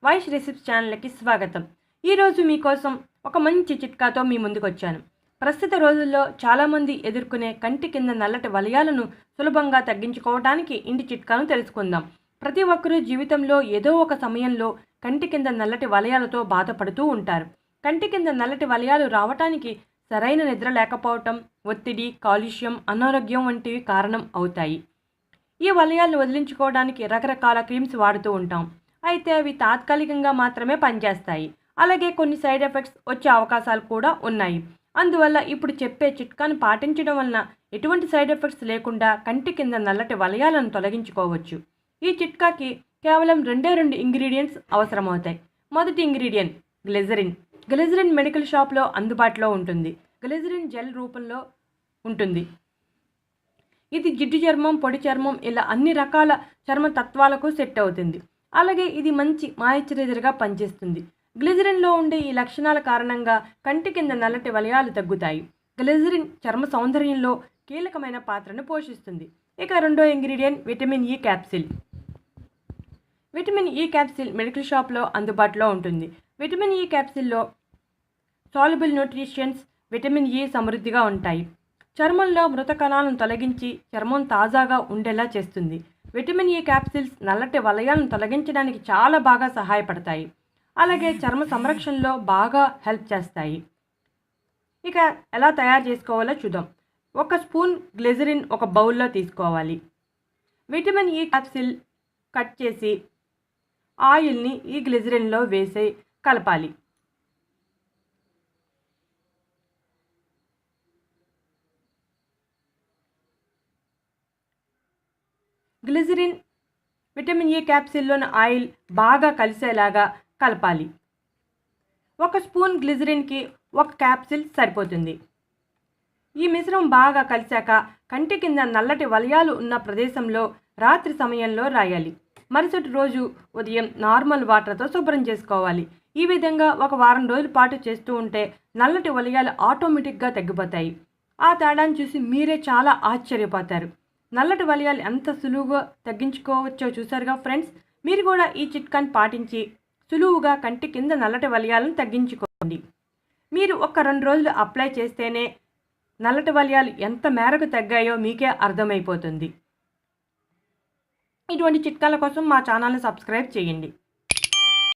Vaish recipes ఛానల్కి స్వాగతం. ఈరోజు మీకోసం ఒక మంచి చిట్కాతో మీ ముందుకు వచ్చాను. ప్రస్తుత రోజుల్లో చాలామంది ఎదుర్కొనే కంటి కింద నల్లటి వలయాలను సులభంగా తగ్గించుకోవడానికి ఇంటి చిట్కాను తెలుసుకుందాం. ప్రతి ఒక్కరూ జీవితంలో ఏదో ఒక సమయంలో కంటి కింద నల్లటి వలయాలతో బాధపడుతూ ఉంటారు. కంటి కింద నల్లటి వలయాలు రావటానికి సరైన నిద్ర లేకపోవటం, ఒత్తిడి, కాలుష్యం, అనారోగ్యం వంటివి కారణం అవుతాయి. ఈ వలయాలను వదిలించుకోవడానికి రకరకాల క్రీమ్స్ వాడుతూ ఉంటాం. అయితే అవి తాత్కాలికంగా మాత్రమే పనిచేస్తాయి. అలాగే కొన్ని సైడ్ ఎఫెక్ట్స్ వచ్చే అవకాశాలు కూడా ఉన్నాయి. అందువల్ల ఇప్పుడు చెప్పే చిట్కాను పాటించడం వలన ఎటువంటి సైడ్ ఎఫెక్ట్స్ లేకుండా కంటి కింద నల్లటి వలయాలను తొలగించుకోవచ్చు. ఈ చిట్కాకి కేవలం రెండు ఇంగ్రీడియంట్స్ అవసరమవుతాయి. మొదటి ఇంగ్రీడియంట్ గ్లిజరిన్. గ్లిజరిన్ మెడికల్ షాప్లో అందుబాటులో ఉంటుంది. గ్లిజరిన్ జెల్ రూపంలో ఉంటుంది. ఇది జిడ్డు చర్మం, పొడి చర్మం ఇలా అన్ని రకాల చర్మ తత్వాలకు సెట్ అవుతుంది. అలాగే ఇది మంచి మాయిశ్చరైజర్గా పనిచేస్తుంది. గ్లిజరిన్లో ఉండే ఈ లక్షణాల కారణంగా కంటి కింద నల్లటి వలయాలు తగ్గుతాయి. గ్లిజరిన్ చర్మ సౌందర్యంలో కీలకమైన పాత్రను పోషిస్తుంది. ఇక రెండో ingredient vitamin E capsule. Vitamin E capsule medical షాప్లో అందుబాటులో ఉంటుంది. Vitamin E క్యాప్సిల్లో soluble nutritions vitamin E సమృద్ధిగా ఉంటాయి. చర్మంలో మృత కణాలను తొలగించి చర్మం తాజాగా ఉండేలా చేస్తుంది. విటమిన్ ఈ క్యాప్సిల్స్ నల్లటి వలయాలను తొలగించడానికి చాలా బాగా సహాయపడతాయి. అలాగే చర్మ సంరక్షణలో బాగా హెల్ప్ చేస్తాయి. ఇక ఎలా తయారు చేసుకోవాలో చూద్దాం. 1 స్పూన్ గ్లిజరిన్ ఒక బౌల్లో తీసుకోవాలి. విటమిన్ ఈ క్యాప్సిల్ కట్ చేసి ఆయిల్ని ఈ గ్లిజరిన్లో వేసి కలపాలి. గ్లిజరిన్ విటమిన్ ఈ క్యాప్సిల్లోని ఆయిల్ బాగా కలిసేలాగా కలపాలి. 1 స్పూన్ గ్లిజరిన్కి 1 క్యాప్సిల్ సరిపోతుంది. ఈ మిశ్రమం బాగా కలిసాక కంటి కింద నల్లటి వలయాలు ఉన్న ప్రదేశంలో రాత్రి సమయంలో రాయాలి. మరుసటి రోజు ఉదయం నార్మల్ వాటర్తో శుభ్రం చేసుకోవాలి. ఈ విధంగా 1 వారం రోజుల పాటు చేస్తూ ఉంటే నల్లటి వలయాలు ఆటోమేటిక్గా తగ్గిపోతాయి. ఆ తేడాను చూసి మీరే చాలా ఆశ్చర్యపోతారు. నల్లటి వలయాలు ఎంత సులువుగా తగ్గించుకోవచ్చో చూసారుగా ఫ్రెండ్స్. మీరు కూడా ఈ చిట్కాని పాటించి సులువుగా కంటి కింద నల్లటి వలయాలను తగ్గించుకోండి. మీరు 1-2 రోజులు అప్లై చేస్తేనే నల్లటి వలయాలు ఎంత మేరకు తగ్గాయో మీకే అర్థమైపోతుంది. ఇటువంటి చిట్కాల కోసం మా ఛానల్ని సబ్స్క్రైబ్ చేయండి.